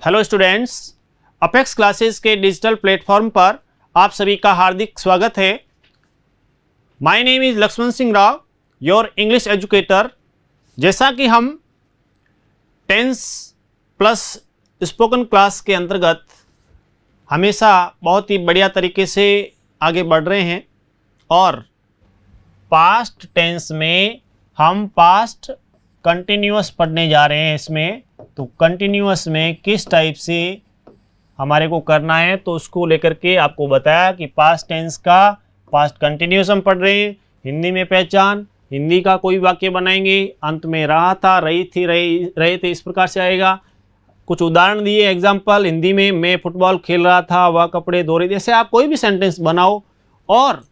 Hello students, apex classes के digital platform पर आप सभी का हार्दिक स्वागत है। My name is Lakshman Singh Rao, your English educator. जैसा कि हम टेंस प्लस स्पोकन क्लास के अंतर्गत हमेशा बहुत ही बढ़िया तरीके से आगे बढ़ रहे हैं और पास्ट टेंस में हम पास्ट कंटिन्यूअस पढ़ने जा रहे हैं। इसमें तो कंटिन्यूअस में किस टाइप से हमारे को करना है तो उसको लेकर के आपको बताया कि पास्ट टेंस का पास्ट कंटिन्यूअस हम पढ़ रहे हैं। हिंदी में पहचान, हिंदी का कोई वाक्य बनाएंगे, अंत में रहा था, रही थी, रहे थे, इस प्रकार से आएगा। कुछ उदाहरण दिए, एग्जाम्पल हिंदी में मैं फुटबॉल खेल रहा था, वह कपड़े धो रहे थे। ऐसे आप कोई भी सेंटेंस बनाओ। और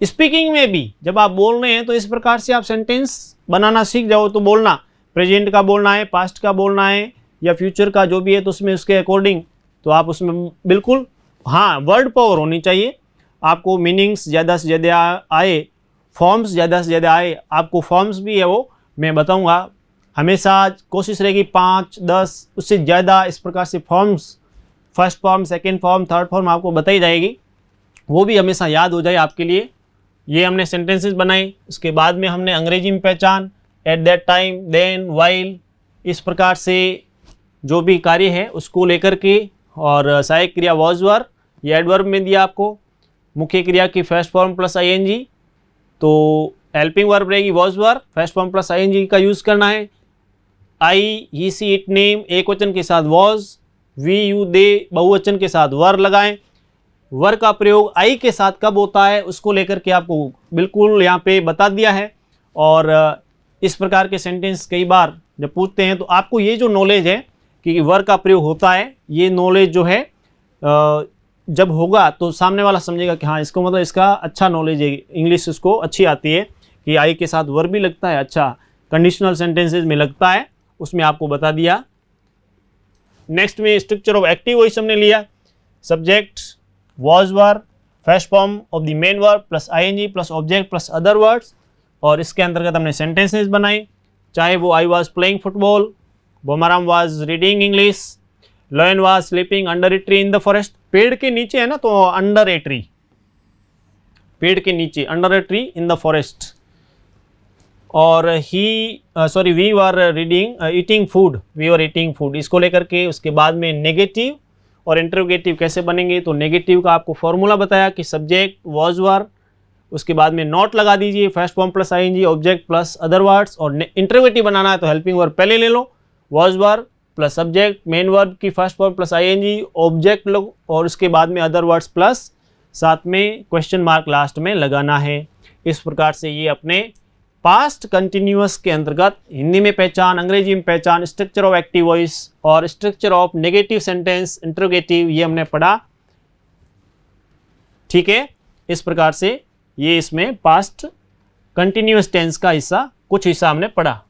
स्पीकिंग में भी जब आप बोल रहे हैं तो इस प्रकार से आप सेंटेंस बनाना सीख जाओ। तो बोलना प्रेजेंट का बोलना है, पास्ट का बोलना है या फ्यूचर का जो भी है, तो उसमें उसके अकॉर्डिंग तो आप उसमें बिल्कुल वर्ड पावर होनी चाहिए। आपको मीनिंग्स ज़्यादा से ज़्यादा आए, फॉर्म्स ज़्यादा से ज़्यादा आए। आपको फॉर्म्स भी है वो मैं बताऊंगा। हमेशा कोशिश रहेगी 5, 10 उससे ज़्यादा इस प्रकार से forms, first form, second form, third form आपको बताई जाएगी। वो भी हमेशा याद हो जाए आपके लिए। ये हमने सेंटेंसेस बनाई। उसके बाद में हमने अंग्रेजी में पहचान, at that time, then, while, इस प्रकार से जो भी कार्य है उसको लेकर के। और सहायक क्रिया वॉज वर, ये एडवर्ब में दिया आपको। मुख्य क्रिया की फर्स्ट फॉर्म प्लस आईएनजी, तो हेल्पिंग वर्ब रहेगी was were, first form plus ING का यूज़ करना है। आई, ही, सी, इट, नेम एक वचन के साथ वॉज, वी, यू, दे बहुवचन के साथ वर लगाएं। वर का प्रयोग आई के साथ कब होता है उसको लेकर के आपको बिल्कुल यहाँ पे बता दिया है। और इस प्रकार के सेंटेंस कई बार जब पूछते हैं तो आपको ये जो नॉलेज है कि वर का प्रयोग होता है, ये नॉलेज जो है जब होगा तो सामने वाला समझेगा कि हाँ इसको मतलब इसका अच्छा नॉलेज है, इंग्लिश इसको अच्छी आती है कि आई के साथ वर भी लगता है, अच्छा कंडीशनल सेंटेंसेस में लगता है, उसमें आपको बता दिया। नेक्स्ट में स्ट्रक्चर ऑफ एक्टिव वॉइस हमने लिया। Subject was were, first form of the main verb plus ING plus object plus other words. और इसके अंतर्गत हमने सेंटेंसेस बनाए, चाहे वो I was playing football, Bomaram was reading English, lion was sleeping under a tree in the forest. पेड़ के नीचे है ना, तो अंडर ए ट्री, पेड़ के नीचे, under a tree in the forest. और we were reading eating food, we were eating food, इसको लेकर के। उसके बाद में नेगेटिव और इंटरोगेटिव कैसे बनेंगे, तो नेगेटिव का आपको फॉर्मूला बताया कि सब्जेक्ट वॉज वर, उसके बाद में नॉट लगा दीजिए, first form plus ING, object plus other words. और इंटरोगेटिव बनाना है तो हेल्पिंग वर्ब पहले ले लो, was were plus subject, main verb की first form plus ING, object लो, और उसके बाद में अदर वर्ड्स प्लस साथ में क्वेश्चन मार्क लास्ट में लगाना है। इस प्रकार से ये अपने पास्ट कंटिन्यूअस के अंतर्गत हिंदी में पहचान, अंग्रेजी में पहचान, स्ट्रक्चर ऑफ एक्टिव वॉइस और structure of negative sentence, interrogative, ये हमने पढ़ा। ठीक है, इस प्रकार से ये इसमें पास्ट कंटिन्यूअस टेंस का हिस्सा, कुछ हिस्सा हमने पढ़ा।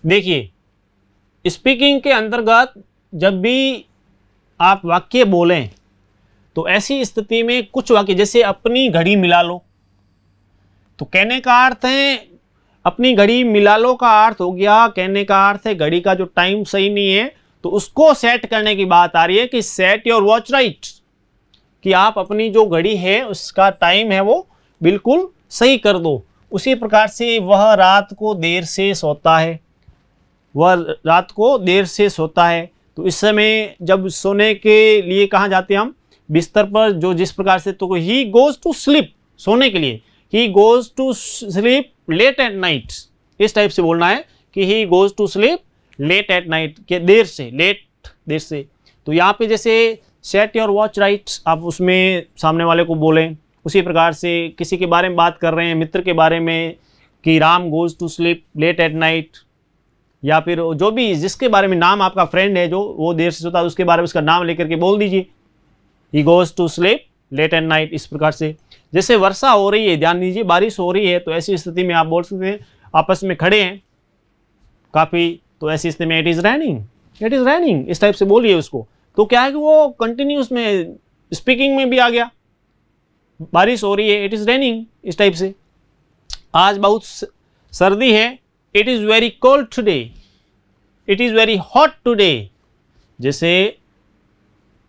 देखिए, स्पीकिंग के अंतर्गत जब भी आप वाक्य बोलें तो ऐसी स्थिति में कुछ वाक्य, जैसे अपनी घड़ी मिला लो, तो कहने का अर्थ है अपनी घड़ी मिला लो का अर्थ हो गया, कहने का अर्थ है घड़ी का जो टाइम सही नहीं है तो उसको सेट करने की बात आ रही है कि सेट योर वॉच राइट, कि आप अपनी जो घड़ी है उसका टाइम है वो बिल्कुल सही कर दो। उसी प्रकार से वह रात को देर से सोता है, वह रात को देर से सोता है। तो इस समय जब सोने के लिए कहाँ जाते हैं हम, बिस्तर पर, जो जिस प्रकार से, तो ही गोज़ टू स्लीप, सोने के लिए, he goes to sleep late at night, इस टाइप से बोलना है कि he goes to sleep late at night, के देर से, लेट देर से। तो यहाँ पे जैसे सेट योर वॉच राइट, आप उसमें सामने वाले को बोलें। उसी प्रकार से किसी के बारे में बात कर रहे हैं, मित्र के बारे में, कि Ram goes to sleep late at night, या फिर जो भी जिसके बारे में नाम आपका फ्रेंड है जो वो देर से सोता है, उसके बारे में उसका नाम लेकर के बोल दीजिए, he goes to sleep late at night. इस प्रकार से जैसे वर्षा हो रही है, ध्यान दीजिए, बारिश हो रही है, तो ऐसी स्थिति में आप बोल सकते हैं, आपस में खड़े हैं काफ़ी, तो ऐसी स्थिति में it is raining, it is raining, इस टाइप से बोलिए उसको। तो क्या है कि वो कंटिन्यूस में स्पीकिंग में भी आ गया, बारिश हो रही है, इट इज़ रैनिंग, इस टाइप से। आज बहुत सर्दी है, it is very cold today, it is very hot today, जैसे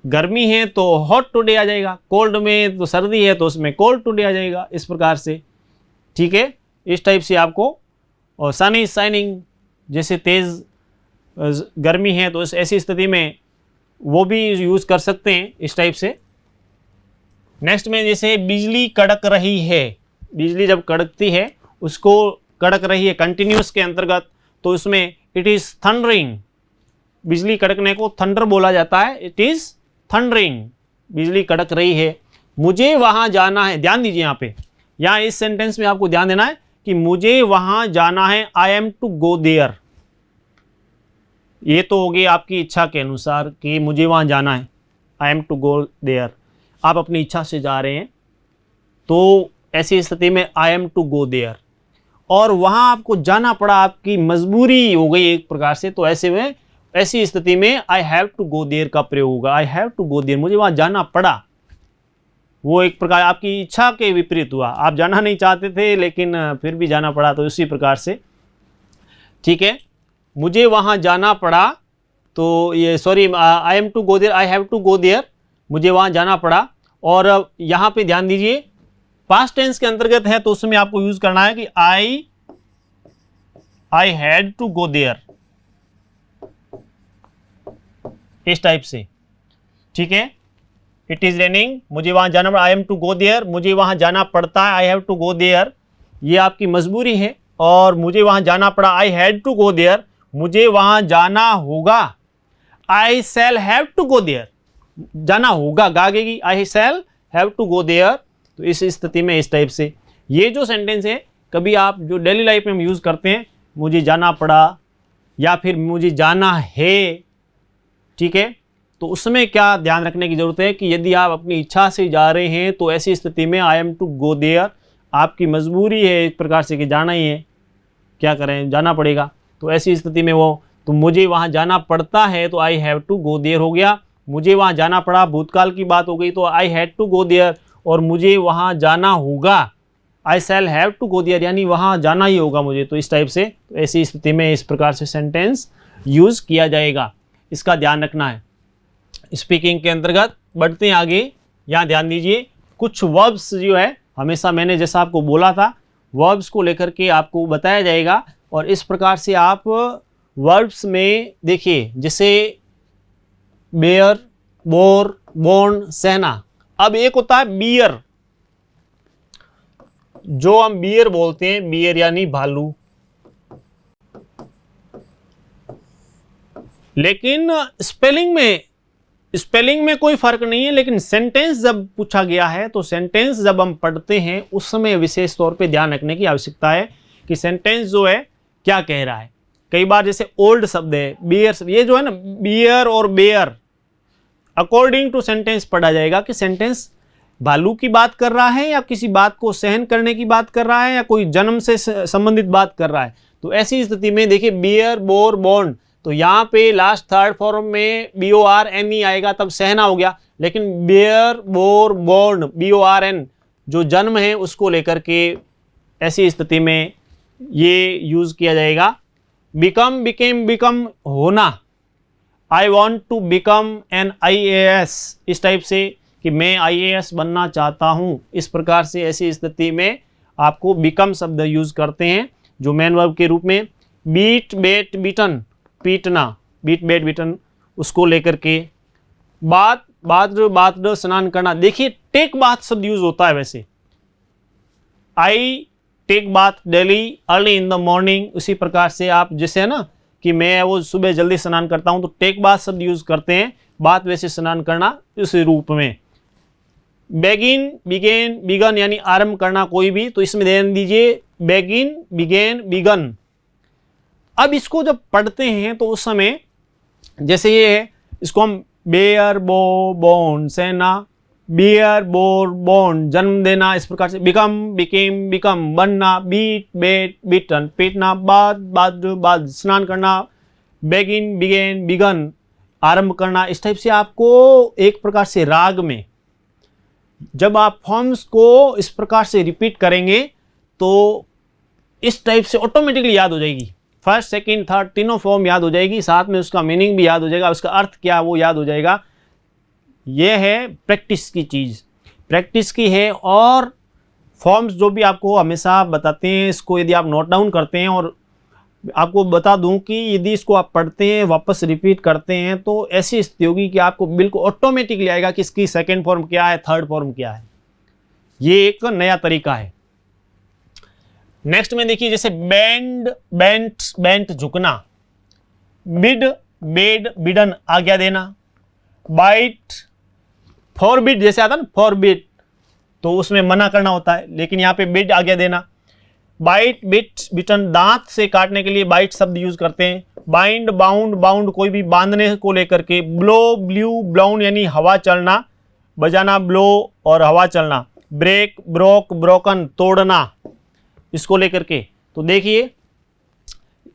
गर्मी है तो हॉट टुडे आ जाएगा, कोल्ड में तो सर्दी है तो उसमें कोल्ड टुडे आ जाएगा, इस प्रकार से। ठीक है, इस टाइप से आपको। और सन इज शाइनिंग, जैसे तेज़ गर्मी है तो ऐसी स्थिति में वो भी यूज़ कर सकते हैं इस टाइप से। नेक्स्ट में जैसे बिजली कड़क रही है, बिजली जब कड़कती है उसको कड़क रही है कंटिन्यूस के अंतर्गत, तो उसमें इट इज़ थंडरिंग, बिजली कड़कने को थंडर बोला जाता है, इट इज़ थंडरिंग, बिजली कड़क रही है। मुझे वहाँ जाना है, ध्यान दीजिए यहाँ पे, यहाँ इस सेंटेंस में आपको ध्यान देना है कि मुझे वहाँ जाना है, I am to go there. ये तो हो गई आपकी इच्छा के अनुसार कि मुझे वहाँ जाना है, I am to go there, आप अपनी इच्छा से जा रहे हैं, तो ऐसी स्थिति में I am to go there. और वहाँ आपको जाना पड़ा, आपकी मजबूरी हो गई एक प्रकार से, तो ऐसे में ऐसी स्थिति में I have to go there का प्रयोग होगा, I have to go there, मुझे वहाँ जाना पड़ा। वो एक प्रकार आपकी इच्छा के विपरीत हुआ, आप जाना नहीं चाहते थे लेकिन फिर भी जाना पड़ा, तो इसी प्रकार से। ठीक है, मुझे वहाँ जाना पड़ा, तो ये sorry I am to go there, I have to go there, मुझे वहाँ जाना पड़ा। और यहाँ पे ध्यान दीजिए पास्ट टेंस के अंतर्गत है तो उसमें आपको यूज करना है कि I had to go there, इस टाइप से। ठीक है, इट इज रेनिंग, मुझे वहां जाना पड़ा, I am to go there, मुझे वहां जाना पड़ता है, I have to go there, ये आपकी मजबूरी है। और मुझे वहां जाना पड़ा, I had to go there, मुझे वहां जाना होगा, I shall have to go there, जाना होगा, गागेगी, I shall have to go there. तो इस स्थिति में इस टाइप से ये जो सेंटेंस है, कभी आप जो डेली लाइफ में हम यूज़ करते हैं, मुझे जाना पड़ा या फिर मुझे जाना है, ठीक है, तो उसमें क्या ध्यान रखने की ज़रूरत है कि यदि आप अपनी इच्छा से जा रहे हैं तो ऐसी स्थिति में I am to go there, आपकी मजबूरी है एक प्रकार से कि जाना ही है, क्या करें, जाना पड़ेगा, तो ऐसी स्थिति में वो, तो मुझे वहाँ जाना पड़ता है तो I have to go there हो गया, मुझे वहाँ जाना पड़ा भूतकाल की बात हो गई तो I had to go there, और मुझे वहाँ जाना होगा, I shall have to go there, यानी वहाँ जाना ही होगा मुझे, तो इस टाइप से। तो ऐसी स्थिति में इस प्रकार से सेंटेंस यूज़ किया जाएगा, इसका ध्यान रखना है। स्पीकिंग के अंतर्गत बढ़ते हैं आगे, यहाँ ध्यान दीजिए कुछ वर्ब्स जो है, हमेशा मैंने जैसा आपको बोला था वर्ब्स को लेकर के आपको बताया जाएगा, और इस प्रकार से आप वर्ब्स में देखिए, जैसे बेयर, बोर, बोर्न, सहना। अब एक होता है बियर, जो हम बियर बोलते हैं, बियर यानी भालू, लेकिन स्पेलिंग में कोई फर्क नहीं है, लेकिन सेंटेंस जब पूछा गया है तो सेंटेंस जब हम पढ़ते हैं उस समय विशेष तौर पे ध्यान रखने की आवश्यकता है कि सेंटेंस जो है क्या कह रहा है। कई बार जैसे ओल्ड शब्द है, बियर, ये जो है ना बियर और बेयर, अकॉर्डिंग टू सेंटेंस पढ़ा जाएगा कि सेंटेंस भालू की बात कर रहा है या किसी बात को सहन करने की बात कर रहा है या कोई जन्म से संबंधित बात कर रहा है। तो ऐसी स्थिति में देखिए बियर, बोर, बॉर्न, तो यहाँ पे लास्ट थर्ड फॉर्म में BORN आएगा, तब सहना हो गया, लेकिन बियर, बोर, बॉर्न, BORN जो जन्म है उसको लेकर के ऐसी स्थिति में ये यूज किया जाएगा। बिकम, बिकेम, बिकम होना, I want to become an IAS, इस टाइप से कि मैं IAS बनना चाहता हूँ, इस प्रकार से ऐसी स्थिति में आपको बिकम शब्द यूज करते हैं जो मेन वर्ब के रूप में। बीट, बेट, बीटन, पीटना, बीट, बेट, बीटन, उसको लेकर के। बात, बात, स्नान करना, देखिए टेक बाथ शब्द यूज होता है वैसे, I take bath daily early in the morning, उसी प्रकार से आप जैसे है ना कि मैं वो सुबह जल्दी स्नान करता हूं तो टेक बाथ शब्द यूज करते हैं, बात वैसे स्नान करना इस रूप में। बेगिन, बिगेन, बिगन यानी आरंभ करना कोई भी, तो इसमें ध्यान दीजिए बेगिन, बिगेन, बिगन। अब इसको जब पढ़ते हैं तो उस समय जैसे ये है, इसको हम बेयर, बो, बोर्न, सेना, बियर, बोर, बोर्न, जन्म देना, इस प्रकार से। बिकम, बिकेम, बिकम बनना, बीट, बेट, बीटन पीटना, बाद, स्नान करना, बेगिन, बिगेन, बिगन आरंभ करना, इस टाइप से आपको एक प्रकार से राग में जब आप फॉर्म्स को इस प्रकार से रिपीट करेंगे तो इस टाइप से ऑटोमेटिकली याद हो जाएगी। फर्स्ट सेकंड थर्ड तीनों फॉर्म याद हो जाएगी, साथ में उसका मीनिंग भी याद हो जाएगा, उसका अर्थ क्या है वो याद हो जाएगा। ये है प्रैक्टिस की चीज़, प्रैक्टिस की है। और फॉर्म्स जो भी आपको हमेशा बताते हैं, इसको यदि आप नोट डाउन करते हैं, और आपको बता दूं कि यदि इसको आप पढ़ते हैं वापस रिपीट करते हैं तो ऐसी स्थिति होगी कि आपको बिल्कुल ऑटोमेटिकली आएगा कि इसकी सेकेंड फॉर्म क्या है, थर्ड फॉर्म क्या है। ये एक नया तरीका है। नेक्स्ट में देखिए, जैसे बेंड, बेंट, बेंट झुकना, बिड, बेड, बिडन आज्ञा देना, बाइट, फॉरबिड जैसे आता ना फॉरबिड, तो उसमें मना करना होता है, लेकिन यहाँ पे बिड आज्ञा देना। बाइट, बिट, बिटन दांत से काटने के लिए बाइट शब्द यूज करते हैं। बाइंड, बाउंड, बाउंड कोई भी बांधने को लेकर के। ब्लो, ब्ल्यू, ब्लाउन यानी हवा चलना, बजाना, ब्लो और हवा चलना। ब्रेक, ब्रोक, ब्रोकन तोड़ना, इसको लेकर के। तो देखिए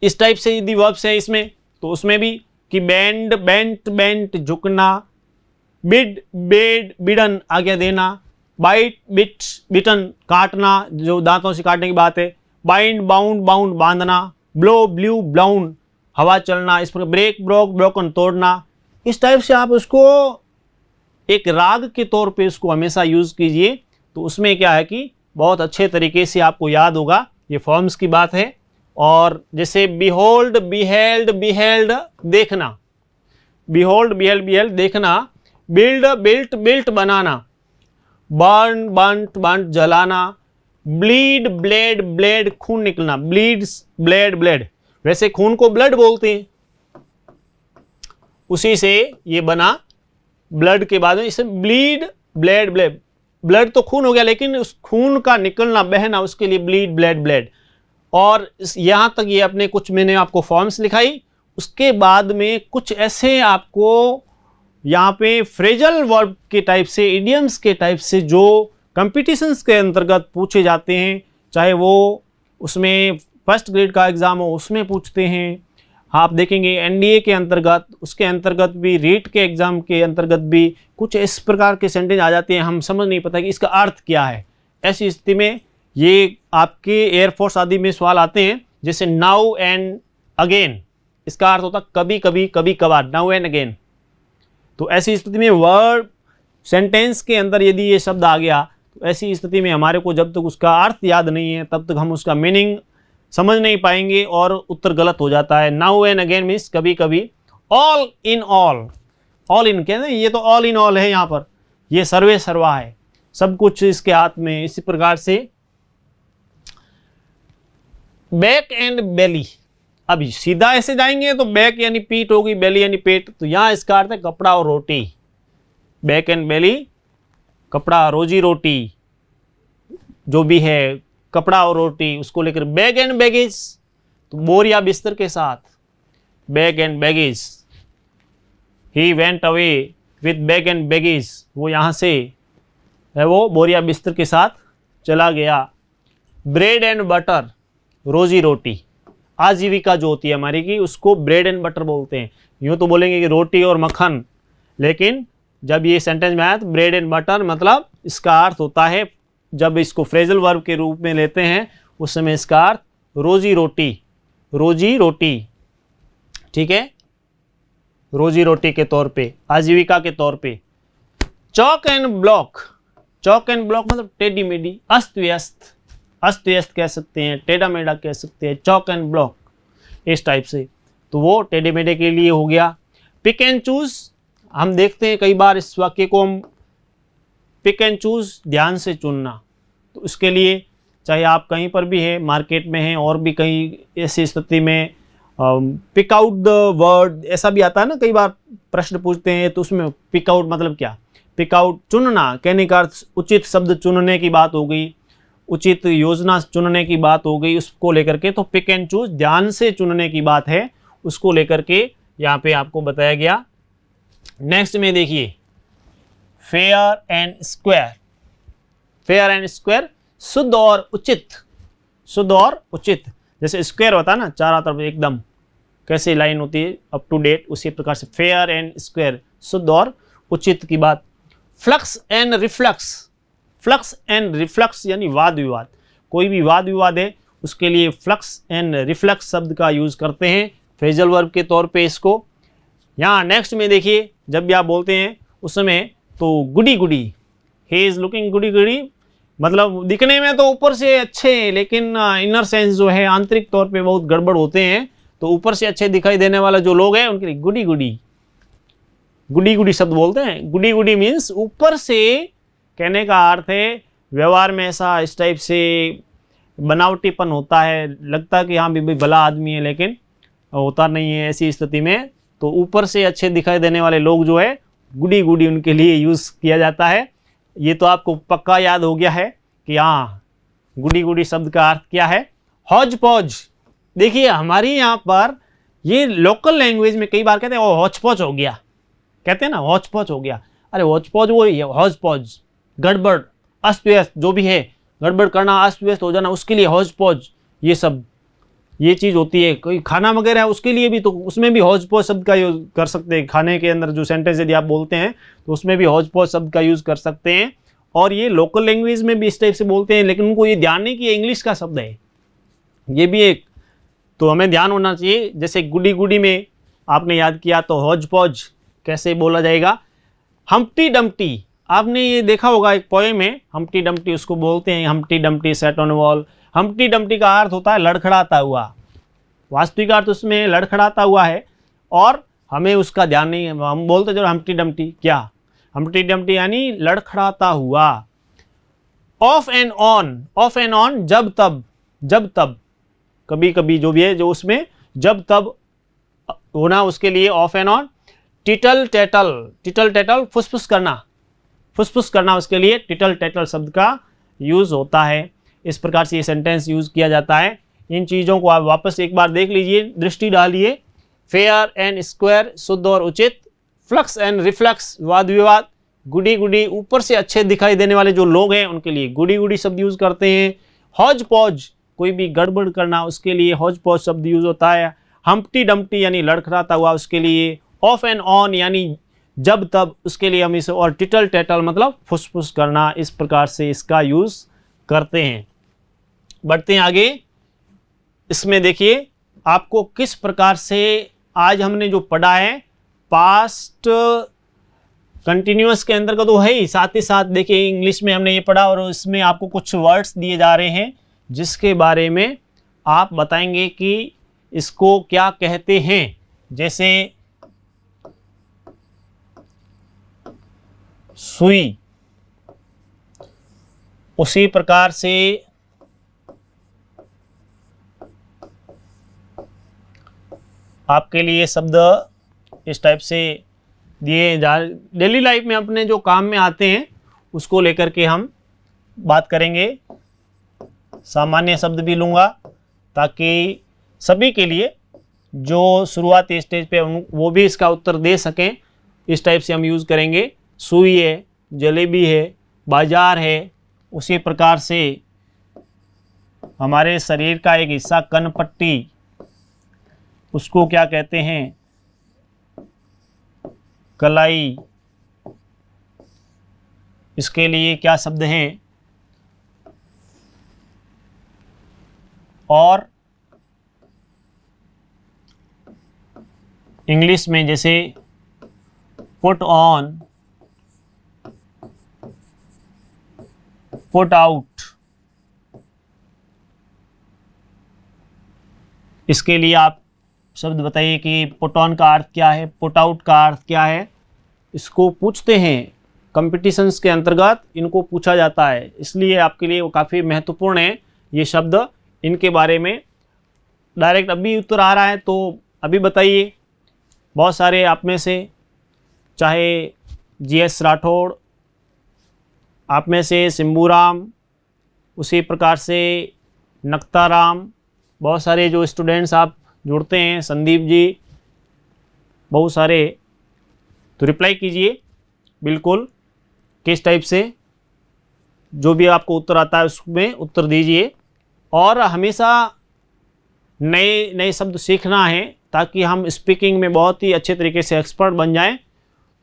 इस टाइप से यदि वर्ब्स है इसमें, तो उसमें भी कि बेंड, बेंट, बेंट झुकना, बिड, बेड, बिडन आज्ञा देना, बाइट, बिट, बिटन काटना, जो दांतों से काटने की बात है। बाइंड, बाउंड, बाउंड बांधना, ब्लो, ब्ल्यू, ब्लाउन हवा चलना, इस पर ब्रेक, ब्रोक, ब्रोकन तोड़ना। इस टाइप से आप उसको एक राग के तौर पे उसको हमेशा यूज कीजिए, तो उसमें क्या है कि बहुत अच्छे तरीके से आपको याद होगा। ये फॉर्म्स की बात है। और जैसे बिहोल्ड, बिहेल्ड, बिहेल्ड देखना, बिहोल्ड, बिहेल्ड, बिहेल्ड देखना। बिल्ड, बिल्ट, बिल्ट बनाना। बर्न, बंट, बंट जलाना। ब्लीड, ब्लेड, ब्लेड खून निकलना, ब्लीड्स, ब्लेड, ब्लेड, वैसे खून को ब्लड बोलते हैं, उसी से ये बना ब्लड के बाद में इसे ब्लीड, ब्लेड, ब्लेड। ब्लड तो खून हो गया, लेकिन उस खून का निकलना, बहना, उसके लिए ब्लीड, ब्लेड, ब्लेड। और यहां तक ये अपने कुछ मैंने आपको फॉर्म्स लिखाई। उसके बाद में कुछ ऐसे आपको यहाँ पे फ्रेजल वर्ब के टाइप से, इडियम्स के टाइप से जो कंपटीशंस के अंतर्गत पूछे जाते हैं, चाहे वो उसमें फर्स्ट ग्रेड का एग्ज़ाम हो उसमें पूछते हैं। आप देखेंगे एनडीए के अंतर्गत, उसके अंतर्गत भी, रीट के एग्ज़ाम के अंतर्गत भी कुछ इस प्रकार के सेंटेंस आ जाते हैं, हम समझ नहीं पाता कि इसका अर्थ क्या है। ऐसी स्थिति में ये आपके एयरफोर्स आदि में सवाल आते हैं, जैसे नाउ एंड अगेन, इसका अर्थ होता कभी कभी, कभी कभार, नाउ एंड अगेन। तो ऐसी स्थिति में वर्ड सेंटेंस के अंदर यदि ये शब्द आ गया, तो ऐसी स्थिति में हमारे को जब तक उसका अर्थ याद नहीं है तब तक हम उसका मीनिंग समझ नहीं पाएंगे और उत्तर गलत हो जाता है। नाउ एंड अगेन मीन्स कभी कभी। All in all, all in कहते हैं, ये तो ऑल इन ऑल है, यहाँ पर ये सर्वे सर्वा है, सब कुछ इसके हाथ में। इसी प्रकार से बैक एंड बेली, अभी सीधा ऐसे जाएंगे तो बैक यानी पीठ होगी, बेली यानी पेट, तो यहां इसका अर्थ है कपड़ा और रोटी। बैक एंड बेली, कपड़ा, रोजी रोटी जो भी है, कपड़ा और रोटी, उसको लेकर। बैग एंड बैगेज, तो बोरिया बिस्तर के साथ, bag and baggage. He went away with bag and baggage, वो यहाँ से है वो बोरिया बिस्तर के साथ चला गया। ब्रेड एंड बटर, रोजी रोटी, आजीविका जो होती है हमारी की, उसको ब्रेड एंड बटर बोलते हैं। यूँ तो बोलेंगे कि रोटी और मक्खन, लेकिन जब ये सेंटेंस में आया तो ब्रेड एंड बटर मतलब इसका अर्थ होता है, जब इसको फ्रेजल वर्ब के रूप में लेते हैं उस समय इसका अर्थ रोजी रोटी, रोजी रोटी, ठीक है, रोजी रोटी के तौर पे, आजीविका के तौर पे। Chock and block, chock and block मतलब टेढ़ी मेढ़ी, अस्त व्यस्त, अस्त व्यस्त कह सकते हैं, टेढ़ा मेढ़ा कह सकते हैं, चौक एंड ब्लॉक इस टाइप से, तो वो टेढ़े मेढ़े के लिए हो गया। पिक एंड चूज, हम देखते हैं कई बार इस वाक्य को हम पिक एंड चूज, ध्यान से चुनना, तो उसके लिए चाहे आप कहीं पर भी है, मार्केट में हैं और भी कहीं ऐसी स्थिति में पिक आउट द वर्ड, ऐसा भी आता है ना, कई बार प्रश्न पूछते हैं तो उसमें पिक आउट मतलब क्या, पिक आउट चुनना, कहने का अर्थ उचित शब्द चुनने की बात हो गई, उचित योजना चुनने की बात हो गई, उसको लेकर के। तो पिक एंड चूज, ध्यान से चुनने की बात है, उसको लेकर के यहाँ पे आपको बताया गया। नेक्स्ट में देखिए fair and square, fair and square, शुद्ध और उचित, शुद्ध और उचित। जैसे स्क्वायर होता है ना, चारों तरफ एकदम कैसे लाइन होती है अप टू डेट, उसी प्रकार से फेयर एंड स्क्वायर, शुद्ध और उचित की बात। Flux and reflux, flux and reflux यानी वाद विवाद, कोई भी वाद विवाद है उसके लिए फ्लक्स एंड रिफ्लक्स शब्द का यूज़ करते हैं फ्रेजल वर्ब के तौर पे इसको। यहाँ नेक्स्ट में देखिए, जब भी आप बोलते हैं उस समय तो गुडी गुडी, ही इज़ लुकिंग गुडी गुडी, मतलब दिखने में तो ऊपर से अच्छे हैं लेकिन इनर सेंस जो है आंतरिक तौर पे बहुत गड़बड़ होते हैं। तो ऊपर से अच्छे दिखाई देने वाला जो लोग हैं उनके लिए गुडी गुडी, गुडी गुडी शब्द बोलते हैं। गुडी गुडी मीन्स ऊपर से, कहने का अर्थ है व्यवहार में ऐसा इस टाइप से बनावटीपन होता है, लगता है कि हाँ भी भला आदमी है लेकिन होता नहीं है। ऐसी स्थिति में तो ऊपर से अच्छे दिखाई देने वाले लोग जो है गुडी गुडी उनके लिए यूज़ किया जाता है। ये तो आपको पक्का याद हो गया है कि हाँ गुडी गुडी शब्द का अर्थ क्या है। हौज पौज, देखिए हमारी यहाँ पर ये लोकल लैंग्वेज में कई बार कहते हैं वो हौच पौच हो गया, कहते हैं ना हौच पौच हो गया। अरे हौच पौच वो ही है, हौज पौच गड़बड़ अस्त व्यस्त जो भी है, गड़बड़ करना अस्त व्यस्त हो जाना, उसके लिए हौज पौच ये सब ये चीज़ होती है। कोई खाना वगैरह है उसके लिए भी तो उसमें भी हौज पौच शब्द का यूज़ कर सकते हैं। खाने के अंदर जो सेंटेंस यदि आप बोलते हैं तो उसमें भी हौज पौच शब्द का यूज़ कर सकते हैं। और ये लोकल लैंग्वेज में भी इस टाइप से बोलते हैं, लेकिन उनको ये ध्यान नहीं कि ये इंग्लिश का शब्द है, ये भी एक तो हमें ध्यान होना चाहिए। जैसे गुडी गुडी में आपने याद किया तो हौज पौज कैसे बोला जाएगा। हम्प्टी डम्प्टी, आपने ये देखा होगा एक पोएम है हम्प्टी डम्प्टी, उसको बोलते हैं Humpty Dumpty sat on wall. Humpty Dumpty का अर्थ होता है लड़खड़ाता हुआ, वास्तविक अर्थ उसमें लड़खड़ाता हुआ है और हमें उसका ध्यान नहीं है। हम बोलते जो हम्प्टी डम्प्टी, क्या हम्प्टी डम्प्टी यानी लड़खड़ाता हुआ। Of and on, of and on जब तब, जब तब कभी कभी जो भी है जो उसमें जब तब होना उसके लिए off and on. Tittle tattle, tittle tattle फुसफुस करना, फुसफुस करना उसके लिए टिटल टेटल शब्द का यूज़ होता है। इस प्रकार से ये सेंटेंस यूज़ किया जाता है। इन चीज़ों को आप वापस एक बार देख लीजिए, दृष्टि डालिए। फेयर एंड स्क्वायर शुद्ध और उचित, फ्लक्स एंड रिफ्लक्स वाद विवाद, गुडी गुडी ऊपर से अच्छे दिखाई देने वाले जो लोग हैं उनके लिए गुडी गुडी शब्द यूज़ करते हैं। हौज पौज कोई भी गड़बड़ करना उसके लिए हौज पौज शब्द यूज़ होता है। हम्प्टी डम्प्टी यानी लड़खड़ाता हुआ उसके लिए। ऑफ एंड ऑन यानी जब तब उसके लिए हम इसे, और टिटल टेटल मतलब फुसफुस करना, इस प्रकार से इसका यूज़ करते हैं। बढ़ते हैं आगे। इसमें देखिए आपको किस प्रकार से आज हमने जो पढ़ा है पास्ट कंटिन्यूअस के अंदर का तो है ही, साथ ही साथ देखिए इंग्लिश में हमने ये पढ़ा और इसमें आपको कुछ वर्ड्स दिए जा रहे हैं जिसके बारे में आप बताएंगे कि इसको क्या कहते हैं। जैसे सुई, उसी प्रकार से आपके लिए शब्द इस टाइप से दिए जा, डेली लाइफ में अपने जो काम में आते हैं उसको लेकर के हम बात करेंगे। सामान्य शब्द भी लूँगा ताकि सभी के लिए जो शुरुआती स्टेज पे वो भी इसका उत्तर दे सकें। इस टाइप से हम यूज़ करेंगे। सुई है, जलेबी है, बाजार है, उसी प्रकार से हमारे शरीर का एक हिस्सा कनपट्टी, उसको क्या कहते हैं, कलाई, इसके लिए क्या शब्द हैं। और इंग्लिश में जैसे पुट ऑन, पुट आउट, इसके लिए आप शब्द बताइए कि पुट ऑन का अर्थ क्या है, पुट आउट का अर्थ क्या है। इसको पूछते हैं कॉम्पिटिशन्स के अंतर्गत, इनको पूछा जाता है, इसलिए आपके लिए वो काफ़ी महत्वपूर्ण है ये शब्द। इनके बारे में डायरेक्ट अभी उत्तर आ रहा है तो अभी बताइए। बहुत सारे आप में से, चाहे GS राठौड़, आप में से सिंबूराम, उसी प्रकार से नक्ताराम, बहुत सारे जो स्टूडेंट्स आप जुड़ते हैं, संदीप जी, बहुत सारे, तो रिप्लाई कीजिए बिल्कुल किस टाइप से, जो भी आपको उत्तर आता है उसमें उत्तर दीजिए। और हमेशा नए नए शब्द सीखना है ताकि हम स्पीकिंग में बहुत ही अच्छे तरीके से एक्सपर्ट बन जाएं।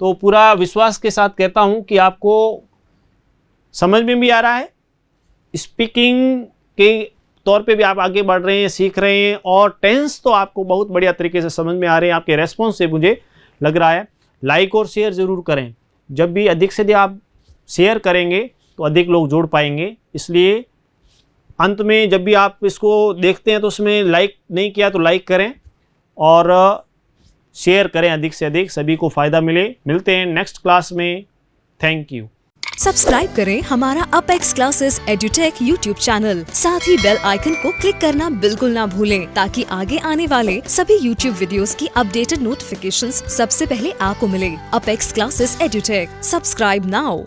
तो पूरा विश्वास के साथ कहता हूं कि आपको समझ में भी आ रहा है, स्पीकिंग के तौर पे भी आप आगे बढ़ रहे हैं, सीख रहे हैं, और टेंस तो आपको बहुत बढ़िया तरीके से समझ में आ रहे हैं। आपके रेस्पॉन्स से मुझे लग रहा है। लाइक और शेयर ज़रूर करें। जब भी अधिक से अधिक आप शेयर करेंगे तो अधिक लोग जुड़ पाएंगे। इसलिए अंत में जब भी आप इसको देखते हैं तो उसमें लाइक नहीं किया तो लाइक करें और शेयर करें अधिक से अधिक, सभी को फ़ायदा मिले। मिलते हैं नेक्स्ट क्लास में। Thank you. सब्सक्राइब करें हमारा apex classes edutech YouTube channel. साथ ही बेल आइकन को क्लिक करना बिल्कुल ना भूलें, ताकि आगे आने वाले सभी यूट्यूब वीडियोस की अपडेटेड नोटिफिकेशंस सबसे पहले आपको मिले। Apex classes edutech, subscribe now.